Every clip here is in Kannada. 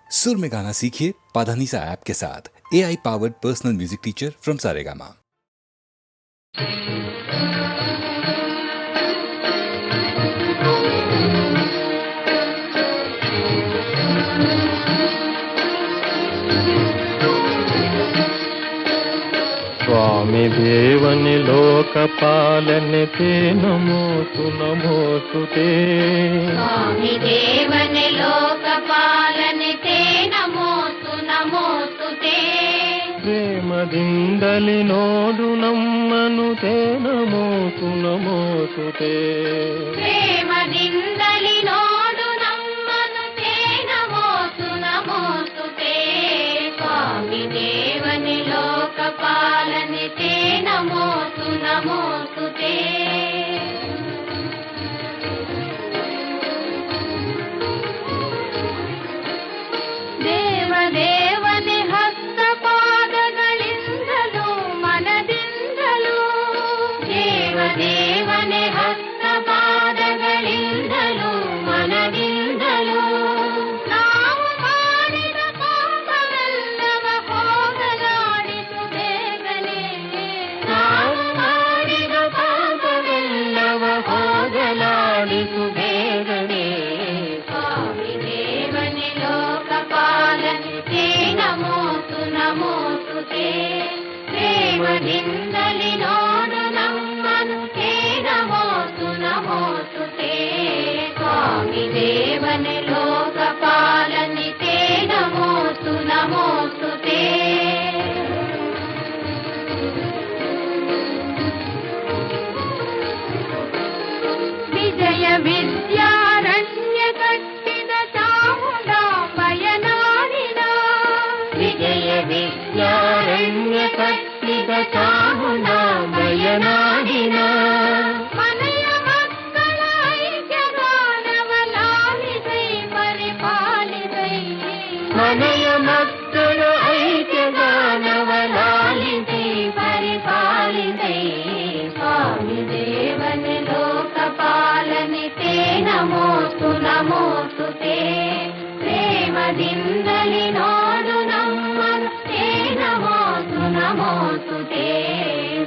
सुर में गाना सीखिए पाधानीसा ऐप के साथ। AI powered personal music teacher from Saregama. स्वामी देवनि लोकपालने ते नमोऽस्तु नमोऽस्तु ते। स्वामी देवनि लोकपालने ते नमोऽस्तु नमोऽस्तु ते। प्रेमದಿಂದಲಿ ನೋಡು ನಮ್ಮನು ते नमोऽस्तु नमोऽस्तु ते। प्रेमದಿಂದಲಿ ನೋಡು ನಮ್ಮನು ते नमोऽस्तु नमोऽस्तु ते। स्वामी देवनि लोकपालने ते नमोऽस्तु नमोऽस्तु ते। ದೇವದೇವನೆ ಹಸ್ತ ಪಾದಗಳಿಂದಲೂ ಮನದಿಂದಲೂ, ದೇವದೇವನೆ ಹಸ್ತ ಪಾದಗಳಿಂದಲೂ ಮನದಿಂದಲೂ, ನಾವು ಮಾಡಿದ ಪಾಪವೆಲ್ಲವ ಹೋಗಲಾಡಿಸು ಬೇಗನೆ, ನಾವು ಮಾಡಿದ ಪಾಪವೆಲ್ಲವ ಹೋಗಲಾಡಿಸು ಬೇಗನೆ। ಸ್ವಾಮಿ ದೇವನೆ ಲೋಕಪಾಲನೆ ते नमोऽस्तु नमोऽस्तु ते। प्रेमದಿಂದಲಿ ನೋಡು ನಮ್ಮನು ते नमोऽस्तु नमोऽस्तु ते। स्वामी देवने लोकपालने ते नमोऽस्तु नमोऽस्तु ते। ವಿಜಯ ವಿದ್ಯಾರಣ್ಯ ಕಟ್ಟಿದ ಚಾಮುಂಡಾಂಬೆಯ ನಾಡಿನ, ವಿಜಯ ವಿದ್ಯಾರಣ್ಯ ಕಟ್ಟಿದ ಚಾಮುಂಡಾಂಬೆಯ ನಾಡಿನ, ಮನೆಯ ಮಕ್ಕಳ ಐಕ್ಯಗಾನವ ಲಾಲಿಸೈ ಪರಿಪಾಲಿಸೈ, ಮನೆಯ ಮಕ್ಕಳ ಐಕ್ಯಗಾನವ ಲಾಲಿಸೈ ಪರಿಪಾಲಿಸೈ। ಸ್ವಾಮಿ ದೇವನೆ ಲೋಕಪಾಲನೆ ते नमोऽस्तु नमोऽस्तु ते। ಪ್ರೇಮದಿಂದಲಿ ನೋಡು ನಮ್ಮನು ते नमोऽस्तु नमोऽस्तु ते।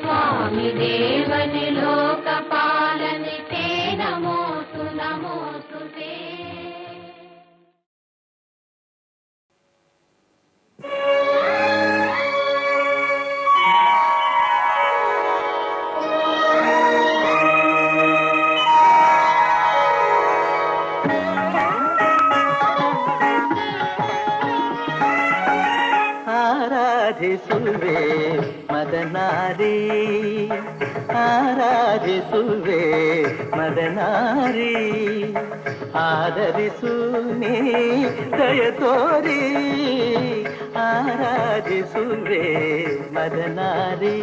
ಸ್ವಾಮಿ ದೇವನೆ ಲೋಕಪಾಲನೆ ते नमोऽस्तु नमोऽस्तु ते। ಆರಾಧಿಸುವೆ ಮದನಾರಿ, ಆರಾಧಿಸುವೆ ಮದನಾರಿ, ಆದರಿಸು ನೀ ದಯ ತೋರಿ, ಆರಾಧಿಸುವೆ ಮದನಾರಿ।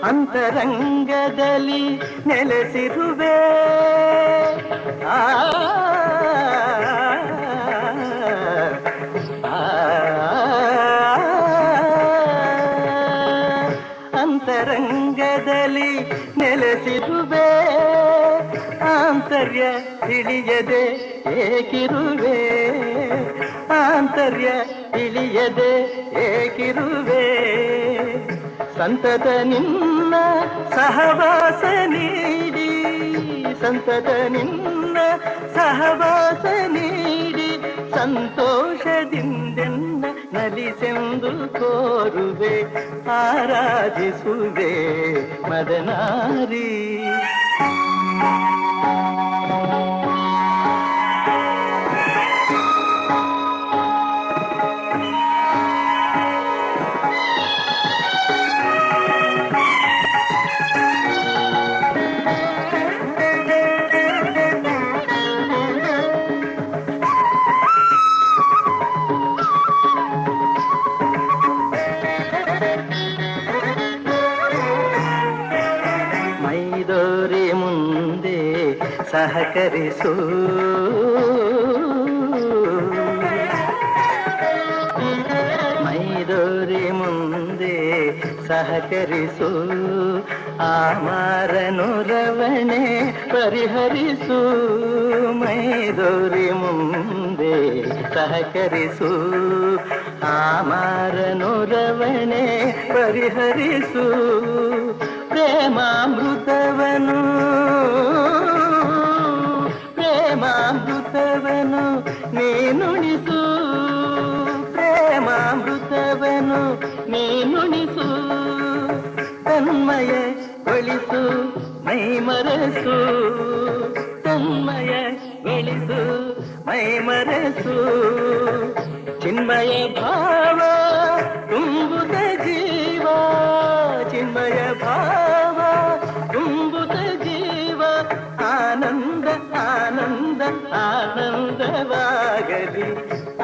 ಅಂತರಂಗದಲ್ಲಿ ನೆಲೆಸಿರುವೆ, ಆ ಅಂತರಂಗದಲ್ಲಿ ನೆಲೆಸಿರುವೆ, ಆಂತರ್ಯ ತಿಳಿಯದೆ ಏಕಿರುವೆ, ಆಂತರ್ಯ ತಿಳಿಯದೆ ಏಕಿರುವೆ, ಸಂತತ ನಿನ್ನ ಸಹವಾಸ ನೀಡಿ, ಸಂತತ ನಿನ್ನ ಸಹವಾಸ ನೀಡಿ, ಸಂತೋಷದಿಂದೆನ್ನ ನಲಿಸೆಂದು ಕೋರುವೆ, ಆರಾಧಿಸುವೆ ಮದನಾರಿ। ಸಹಕರಿಸು, ಮೈದೋರಿ ಮುಂದೆ ಸಹಕರಿಸು ಆಮಾರನುರವಣೆ ಪರಿಹರಿಸು ಮೈದೋರಿ ಮುಂದೆ ಸಹಕರಿಸು ಆಮಾರನುರವಣೆ ಪರಿಹರಿಸು ಪ್ರೇಮಾಮೃತವನು ಪ್ರೇಮಾಮೃತವನು ನೀನುಣಿಸು ಪ್ರೇಮಾಮೃತವನು ನೀನುಣಿಸು ತನ್ಮಯಗೊಳಿಸು ಮೈಮರೆಸು ತನ್ಮಯಗೊಳಿಸು ಮೈಮರೆಸು ಚಿನ್ಮಯ ಭಾವ ತುಂಬುತ ಜೀವ ಚಿನ್ಮಯ ಭಾವ ತುಂಬುತ ಜೀವ ಆನಂದ ಆನಂದ ಆನಂದವಾಗಲಿ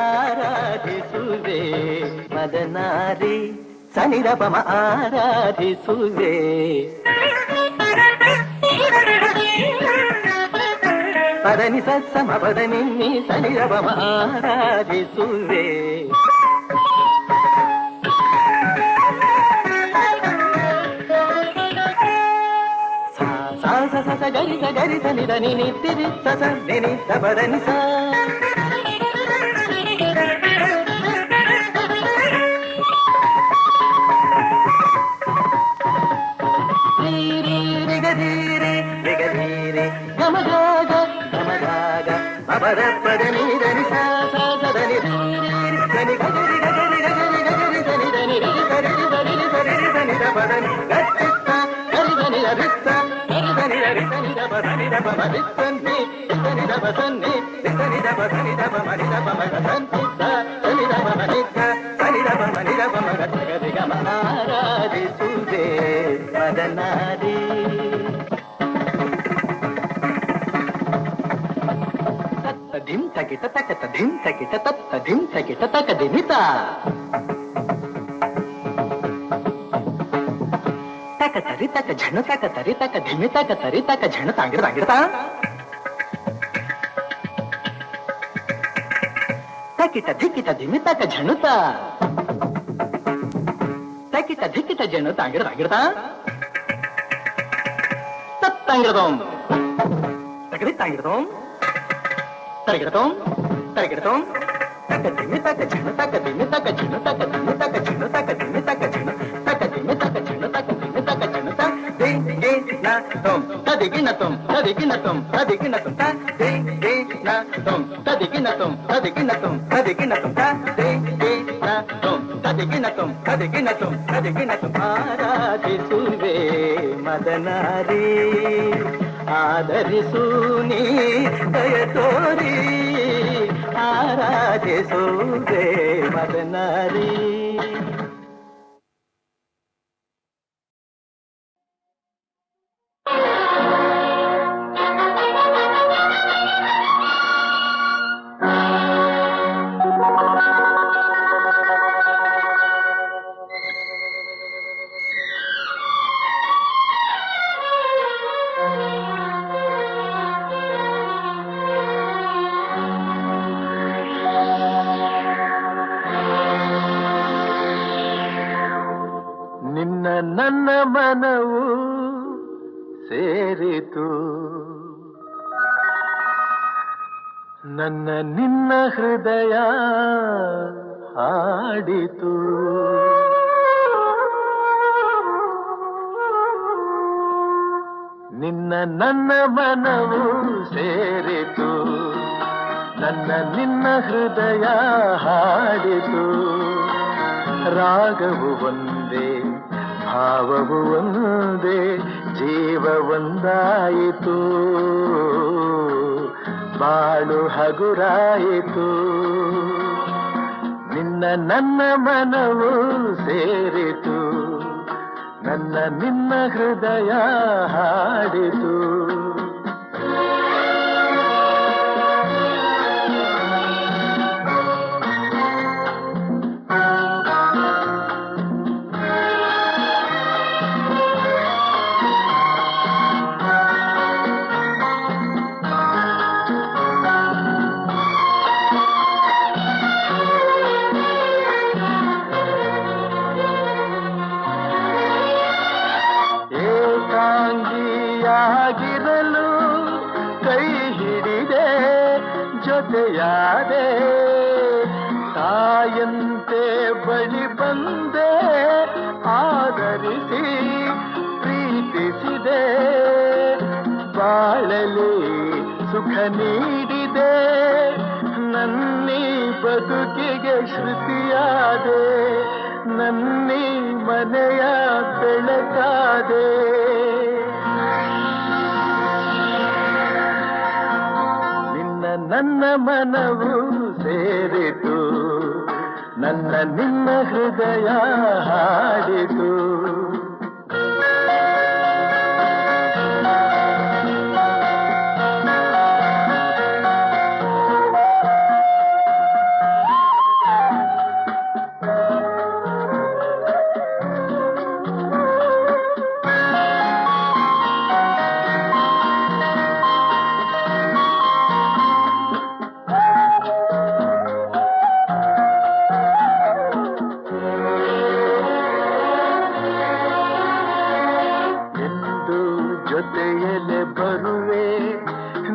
ಆರಾಧಿಸುವೆ ಮದನಾರಿ ಸನಿರಪಮ ಆರಾಧಿಸುವೆ ಪದನಿ ಸತ್ಸಮ ಪದನಿ ನೀ ಸನಿರಪಮ ಆರಾಧಿಸುವೆ ಗರಿತ ಗರಿತ ನಿದ ನಿನಿ ತಿರಿ ಸಸ ನಿನಿ ತಪದನಿ ಸ ರಿಗಧೀರೆ ರಿಗಧೀರೆ ಗಮಗಾಗ ಗಮಗಾಗ ಅಪರ ಪದ ನೀದನಿ ಸ ಸದನಿ ಧನಿ ಗರಿ ಗರಿ ಗರಿ ಗರಿ ಧನಿ ಧನಿ ರಿ ಗರಿ ಧನಿ ಧನಿ ಧನಿ ಪದನಿ ಗಟ್ಟಿತ್ತ ಗರಿ ಧನಿ ಅರಿತ್ತ ಗರಿ ಧನಿ ರಿ ಧನಿ ದಪ ಧನಿ ದಪ ಮರಿತ್ತನ್ನಿ ಧನಿ ದಪ ಸನ್ನಿ ಧನಿ ದಪ ಧನಿ ದಪ ಮರಿ ದಪ ಮಗ ಸಂತಿತ್ತ ಧನಿ ದಪ ಮನಿತ್ತ ಧನಿ ದಪ ಮನಿ ದಪ ಮಗ ಗರಿ ಗಮ ಆರಾಧಿಸುವೆ ಮದನಾರಿ ಧಿಂ ತಕಿಟ ತಕತ ಧಿಂ ತಕಿಟ ತತ್ತ ಧಿಂ ತಕಿಟ ತಕ ದಿಮಿತ ತಕ ತರಿ ತಕ ಝಣ ತಕ ತರಿ ತಕ ಧಿಮಿ ತಕ ತರಿ ತಕ ಝಣ ತಾಂಗಿಡ ತಾಂಗಿಡತ ತಕಿಟ ಧಿಕಿಟ ಧಿಮಿ ತಕ ಝಣುತ ತಕಿಟ ಧಿಕಿಟ ಝಣ ತಾಂಗಿಡ ತಾಂಗಿಡತ ತತ್ತಾಂಗಿಡದೋಂ ತಕರಿ ತಾಂಗಿಡದೋಂ ತರಗಿಡತೋಂ ತರಗಿಡತೋಂ ತಕ ದಿಮಿ ತಕ ಝಣ ತಕ ದಿಮಿ ತಕ ಝಣ ತಕ ದಿಮಿ ತಕ ಝಣ ತಕ ದಿಮಿ ತಕ ಝಣ ತಕ ದಿಮಿ ತಕ ಝಣ ತಕ ದಿಮಿ ತಕ ಝಣ ತ ದೇ ದೇ ನ ತೋಂ ತದಿಗಿನ ತೋಂ ತದಿಗಿನ ತೋಂ ತದಿಗಿನ ತೋಂ ತ ದೇ ದೇ ನ ತೋಂ ತದಿಗಿನ ತೋಂ ತದಿಗಿನ ತೋಂ ತದಿಗಿನ ತೋಂ ತ ದೇ ದೇ ನ ತೋಂ ತದಿಗಿನ ತೋಂ ತದಿಗಿನ ತೋಂ ತದಿಗಿನ ತೋಂ ಆರಾಧಿಸುವೆ ಮದನಾರಿ ಆದರಿಸು ನೀ ದಯ ತೋರಿ ಆರಾಧಿಸುವೆ ಮದನಾರಿ ನನ್ನ ಮನವು ಸೇರಿತು ನನ್ನ ನಿನ್ನ ಹೃದಯ ಹಾಡಿತು ನಿನ್ನ ನನ್ನ ಮನವು ಸೇರಿತು ನನ್ನ ನಿನ್ನ ಹೃದಯ ಹಾಡಿತು ರಾಗವು ಒಂದೇ ಭಾವವು ಒಂದೇ ಜೀವ ಒಂದಾಯಿತು ಬಾಳು ಹಗುರಾಯಿತು ನಿನ್ನ ನನ್ನ ಮನವು ಸೇರಿತು ನನ್ನ ನಿನ್ನ ಹೃದಯ ಹಾಡಿತು ಜೊತೆಯಾಗಿರಲು ಕೈ ಹಿಡಿದೆ ಜೊತೆಯಾದೆ ತಾಯಂತೆ ಬಳಿ ಬಂದೆ ಆದರಿಸಿ ಪ್ರೀತಿಸಿದೆ ಬಾಳಲಿ ಸುಖ ನೀಡಿದೆ ನನ್ನಿ ಬದುಕಿಗೆ ಶ್ರುತಿಯಾದೆ ನನ್ನಿ ಮನೆಯ ಬೆಳಕಾದೆ ನಿನ್ನ ನನ್ನ ಮನವು ಸೇರಿತು ನನ್ನ ನಿನ್ನ ಹೃದಯ ಹಾಡಿತು ಜೊತೆಯಲೆ ಬರುವೆ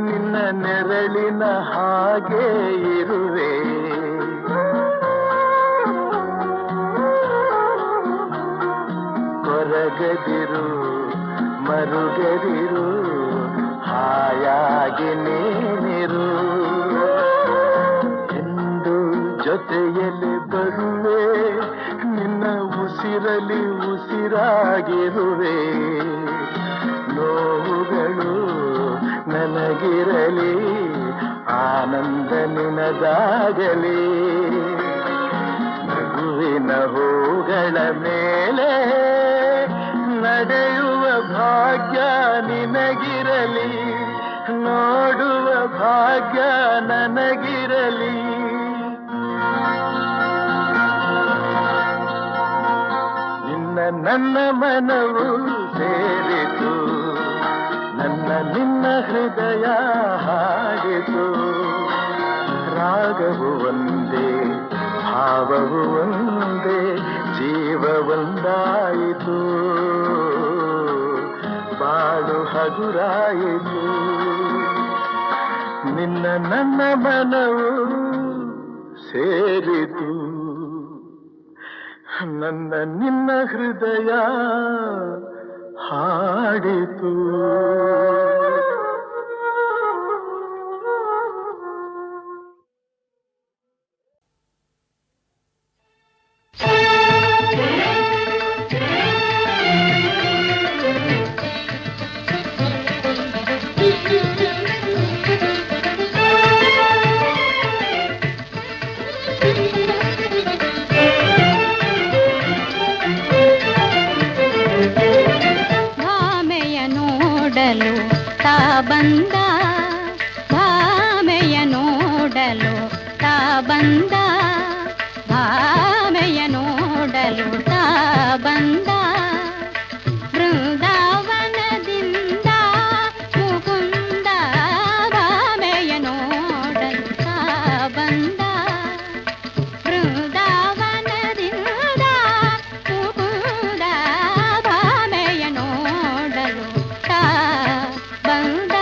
ನಿನ್ನ ನೆರಳಿನ ಹಾಗೆ ಇರುವೆ ಕೊರಗದಿರು ಮರುಗದಿರು ಹಾಯಾಗಿ ನೀನಿರು ಎಂದು ಜೊತೆಯಲೆ ಬರುವೆ ನಿನ್ನ ಉಸಿರಲಿ ಉಸಿರಾಗಿರುವೆ ನೋವುಗಳು ನನಗಿರಲಿ ಆನಂದ ನಿನದಾಗಲಿ ನಗುವಿನ ಹೂಗಳ ಮೇಲೆ ನಡೆಯುವ ಭಾಗ್ಯ ನಿನಗಿರಲಿ ನೋಡುವ ಭಾಗ್ಯ ನನಗಿರಲಿ ನಿನ್ನ ನನ್ನ ಮನವು ಸೇರಿತು ನನ್ನ ನಿನ್ನ ಹೃದಯ ಹಾಡಿತು ರಾಗವು ಒಂದೇ ಭಾವವು ಒಂದೇ ಜೀವ ಒಂದಾಯಿತು ಬಾಳು ಹಗುರಾಯಿತು ನಿನ್ನ ನನ್ನ ಮನವು ಸೇರಿತು ನನ್ನ ನಿನ್ನ ಹೃದಯ ಹಾಡಿತು ಬಂದ ಭಾಮೆಯ ನೋಡಲು ತಾ ಬಂದ ಭಾಮೆಯ ನೋಡಲು ತಾ ಬಂದ ಬೃಂದಾವನದಿಂದ ಮುಕುಂದ ಭಾಮೆಯ ನೋಡಲು ತಾ ಬಂದ ಬೃಂದಾವನದಿಂದ ಮುಕುಂದ ಭಾಮೆಯ ನೋಡಲು ತಾ ಬಂದ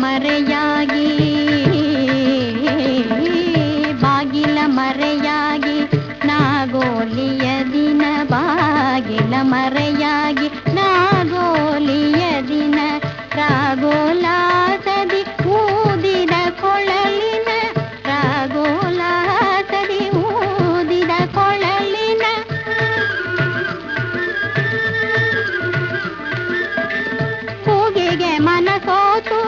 ಮರೆಯ ಮರೆಯಾಗಿ ಬಾಗಿಲ ಮರೆಯಾಗಿ ನಾಗೋಲಿಯ ದಿನ ಬಾಗಿಲ ಮರೆಯಾಗಿ ನಾಗೋಲಿಯ ದಿನ ರಾಗೋಲಾಸದಿ ಊದಿದ ಕೊಳಲಿನ ರಾಗೋಲಾಸದಿ ಊದಿದ ಕೊಳಲಿನ ಕೂಗಿಗೆ ಮನಸೋತು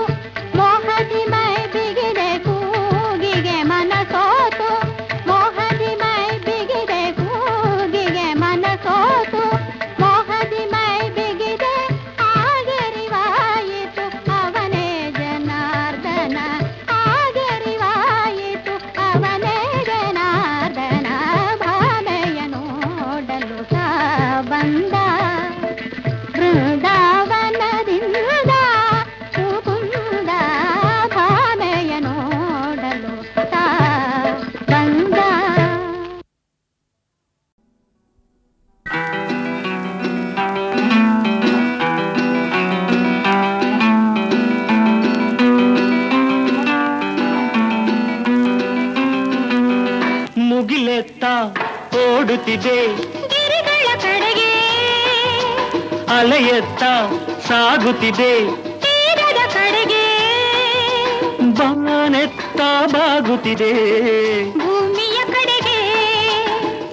ಮೋಹದಿ ಮೈ ಬಿಗಿದೆ ಕೂಗಿಗೆ ಮನಸೋತು ಮೋಹದಿ ಮೈ ಬಿಗಿದೆ ಕೂಗಿಗೆ ಮನಸೋತು ಮೋಹದಿ ಮೈ ಬಿಗಿದೆ ಆಗರಿವಾಯಿತು ಅವನೇ ಜನಾರ್ದನ ಆಗರಿವಾಯಿತು ಅವನೇ ಜನಾರ್ದನ ಭಾಮೆಯ ನೋಡಲು ತಾ ಬಂದ ಬೃಂದಾವನದಿಂದ ಮುಕುಂದ ಭಾಮೆಯ ನೋಡಲು ತಾ ಬಂದ. ಮುಗಿಲೆತ್ತ ಓಡುತ್ತಿದೆ ಗಿರಿಗಳ ಕಡೆಗೆ ಅಲೆಯೆತ್ತ ಸಾಗುತ್ತಿದೆ ತೀರದ ಕಡೆಗೆ ಬಾನೆತ್ತ ಬಾಗುತ್ತಿದೆ ಭೂಮಿಯ ಕಡೆಗೆ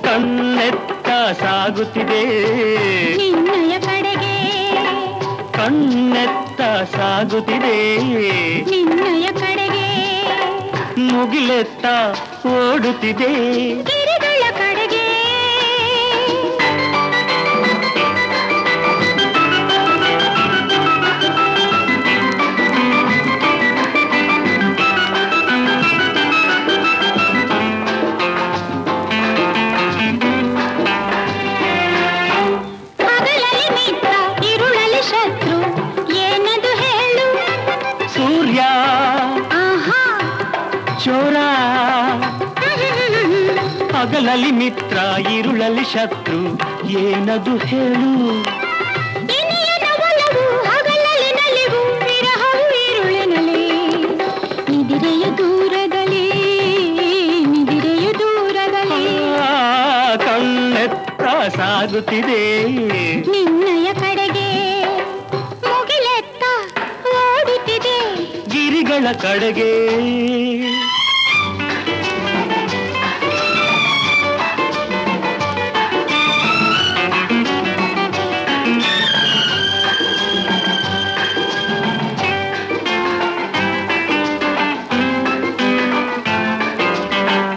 ಕಣ್ಣೆತ್ತ ಸಾಗುತ್ತಿದೆ ನಿನ್ನಯ ಕಡೆಗೆ ಕಣ್ಣೆತ್ತ ಸಾಗುತ್ತಿದೆ ನಿನ್ನಯ ಕಡೆಗೆ ಮುಗಿಲೆತ್ತ ಓಡುತ್ತಿದೆ ಗಿರಿಗಳ ಕಡೆಗೆ ಹಗಲಲ್ಲಿ ಮಿತ್ರ ಇರುಳಲ್ಲಿ ಶತ್ರು ಏನದು ಹೇಳು ಸೂರ್ಯ ಆಹಾ ಚೋರ ಹಗಲಲ್ಲಿ ಮಿತ್ರ ಇರುಳಲ್ಲಿ ಶತ್ರು ಏನದು ಹೇಳು ಇನಿಯನ ಒಲವು ಹಗಲಲ್ಲಿ ನಲಿವು ವಿರಹವು ಇರುಳಿನಲ್ಲಿ ನಿದಿರೆಯು ದೂರದಲ್ಲಿ ನಿದಿರೆಯು ದೂರದಲ್ಲಿ ಆ, ಕಣ್ಣೆತ್ತ ಸಾಗುತ್ತಿದೆ ನಿನ್ನಯ ಕಡೆಗೆ ಮುಗಿಲೆತ್ತ ಓಡುತ್ತಿದೆ ಗಿರಿಗಳ ಕಡೆಗೆ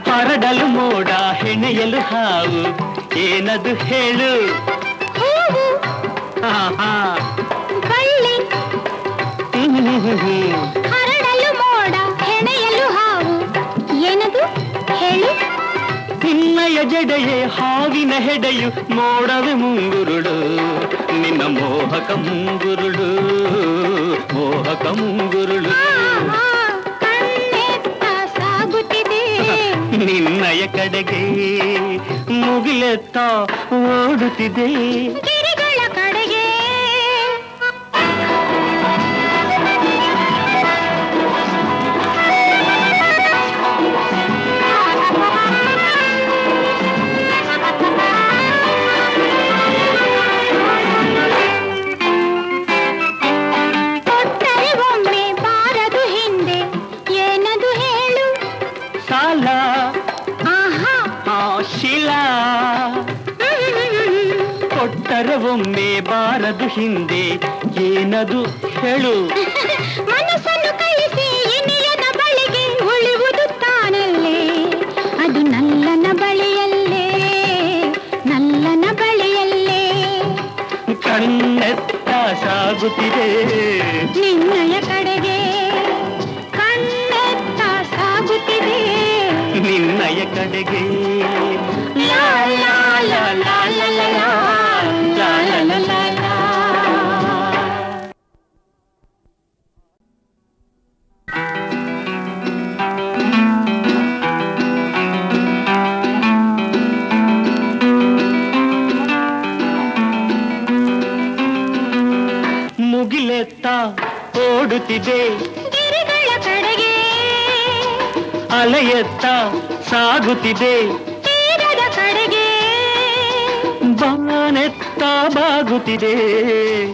ಹರಡಲು ಮೋಡ ಹೆಣೆಯಲು ಹಾವು ಏನದು ಹೇಳು ಹೂವು ಆಹಾ. ಬಳ್ಳಿ ಹ್ಮ್. ಹರಡಲು ಮೋಡ ಹೆಣೆಯಲು ಹಾವು ಏನದು ಹೇಳು ನಿನ್ನಯ ಜಡೆಯೇ ಹಾವಿನ ಹೆಡೆಯು ಮೋಡವೆ ಮುಂಗುರುಳು ನಿನ್ನ ಮೋಹಕ ಮುಂಗುರುಳು ಮೋಹಕ ಮುಂಗುರುಳು ಆಹಾ, ಕಣ್ಣೆತ್ತ ಸಾಗುತ್ತಿದೆ ನಿನ್ನಯ ಕಡೆಗೆ ಮುಗಿಲೆತ್ತ ಓಡುತ್ತಿದೆ ಗಿರಿಗಳ ಕಡೆಗೆ ಕೊಟ್ಟರೆ ಒಮ್ಮೆ ಬಾರದು ಹಿಂದೆ ಏನದು ಹೇಳು ಸಾಲ ಆಹಾ ಆ ಶಿಲಾ ಕೊಟ್ಟರೆ ಒಮ್ಮೆ ಬಾರದು ಹಿಂದೆ ಏನದು ಹೇಳು ಮನಸ್ಸನ್ನು ಕಳಿಸಿ ಇನಿಯನ ಬಳಿಗೆ ಉಳಿಯುವುದು ತಾನಲ್ಲೇ ಅದು ನಲ್ಲನ ಬಳಿಯಲ್ಲೇ ನಲ್ಲನ ಬಳಿಯಲ್ಲೇ ಕಣ್ಣೆತ್ತ ಸಾಗುತ್ತಿದೆ ನಿನ್ನಯ ಕಡೆಗೆ ಕಣ್ಣೆತ್ತ ಸಾಗುತ್ತಿದೆ ನಿನ್ನಯ ಕಡೆಗೆ ಲಾ ಲಾ ಲಾ ಲಾ ಲಾ ಲಾ ಲಾ, ಲಾ ಲಾ ಲಾ ಲಾ ಲಾ. ಮುಗಿಲೆತ್ತ ಓಡುತ್ತಿದೆ ಗಿರಿಗಳ ಕಡೆಗೆ ಅಲೆಯತ್ತ ಸಾಗುತ್ತಿದೆ ತೀರದ ಕಡೆಗೆ ಬಾನೆತ್ತ ಬಾಗುತ್ತಿದೆ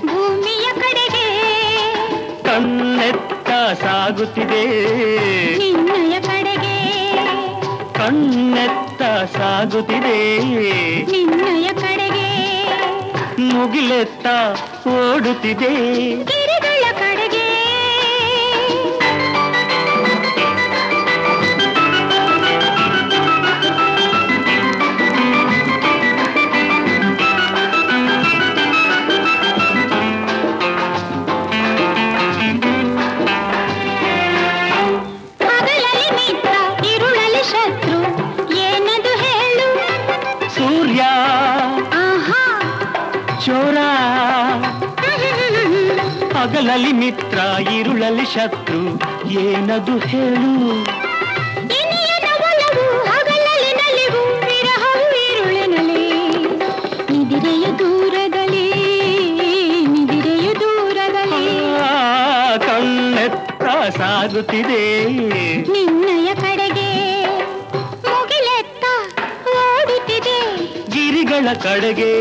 ಭೂಮಿಯ ಕಡೆಗೆ ಕಣ್ಣೆತ್ತ ಸಾಗುತ್ತಿದೆ ನಿನ್ನಯ ಕಡೆಗೆ ಕಣ್ಣೆತ್ತ ಸಾಗುತ್ತಿದೆ ನಿನ್ನಯ ಕಡೆಗೆ ಮುಗಿಲೆತ್ತ ಓಡುತ್ತಿದೆ ಗಿರಿಗಳ ಕಡೆಗೆ ಹಗಲಲ್ಲಿ ಮಿತ್ರ ಇರುಳಲ್ಲಿ ಶತ್ರು ಏನದು ಹೇಳು ಸೂರ್ಯ ಆಹಾ ಚೋರ ಹಗಲಲ್ಲಿ ಮಿತ್ರ ಇರುಳಲ್ಲಿ ಶತ್ರು ಏನದು ಹೇಳು ಇನಿಯನ ಒಲವು ಹಗಲಲ್ಲಿ ನಲಿವು ವಿರಹವು ಇರುಳಿನಲ್ಲಿ ನಿದಿರೆಯು ದೂರದಲ್ಲಿ ನಿದಿರೆಯು ದೂರದಲ್ಲಿ ಆ, ಕಣ್ಣೆತ್ತ ಸಾಗುತ್ತಿದೆ ನಿನ್ನಯ ಕಡೆಗೆ ಮುಗಿಲೆತ್ತ ಓಡುತ್ತಿದೆ ಗಿರಿಗಳ ಕಡೆಗೆ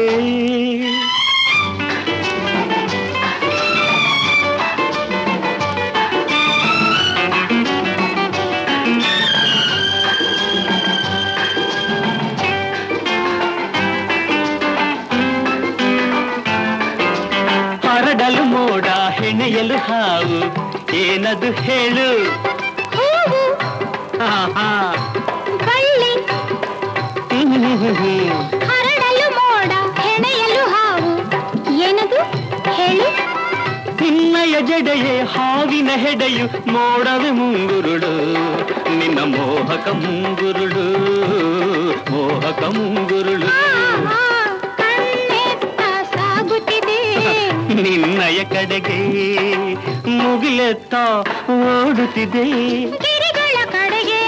ಹರಡಲು ಮೋಡ ಹೆಣೆಯಲು ಹಾವು ಏನದು ಹೇಳು ಹೂವು ಆಹಾ. ಬಳ್ಳಿ ಹ್ಮ್. ಹರಡಲು ಮೋಡ ಹೆಣೆಯಲು ಹಾವು ಏನದು ಹೇಳು ನಿನ್ನಯ ಜಡೆಯೇ ಹಾವಿನ ಹೆಡೆಯು ಮೋಡವೆ ಮುಂಗುರುಳು ನಿನ್ನ ಮೋಹಕ ಮುಂಗುರುಳು ಮೋಹಕ ಮುಂಗುರುಳು ಆಹಾ, ಕಣ್ಣೆತ್ತ ಸಾಗುತ್ತಿದೆ ನಿನ್ನಯ ಕಡೆಗೆ ಮುಗಿಲೆತ್ತ ಓಡುತ್ತಿದೆ ಗಿರಿಗಳ ಕಡೆಗೆ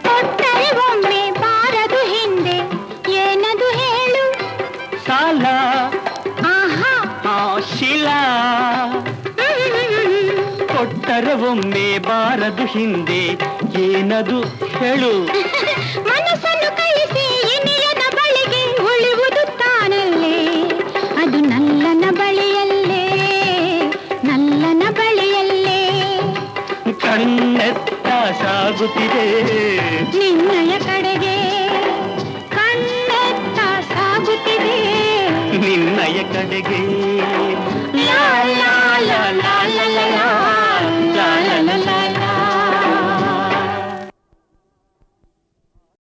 ಕೊಟ್ಟರೆ ಒಮ್ಮೆ ಬಾರದು ಹಿಂದೆ ಏನದು ಹೇಳು ಸಾಲ ಆಹಾ ಶಿಲಾ ಕೊಟ್ಟರೆ ಒಮ್ಮೆ ಬಾರದು ಹಿಂದೆ ಏನದು ಹೇಳು ಮನಸ್ಸನ್ನು ಕಳಿಸಿ ಇನಿಯನ ಬಳಿಗೆ ಉಳಿಯುವುದು ತಾನಲ್ಲೇ ಅದು ನಲ್ಲನ ಬಳಿಯಲ್ಲೇ ನಲ್ಲನ ಬಳಿಯಲ್ಲೇ ಕಣ್ಣೆತ್ತ ಸಾಗುತ್ತಿದೆ ನಿನ್ನಯ ಕಡೆಗೆ ಕಣ್ಣೆತ್ತ ಸಾಗುತ್ತಿದೆ ನಿನ್ನಯ ಕಡೆಗೆ ಲಾ ಲಾ ಲಾ ಲಾ ಲಾ ಲಾ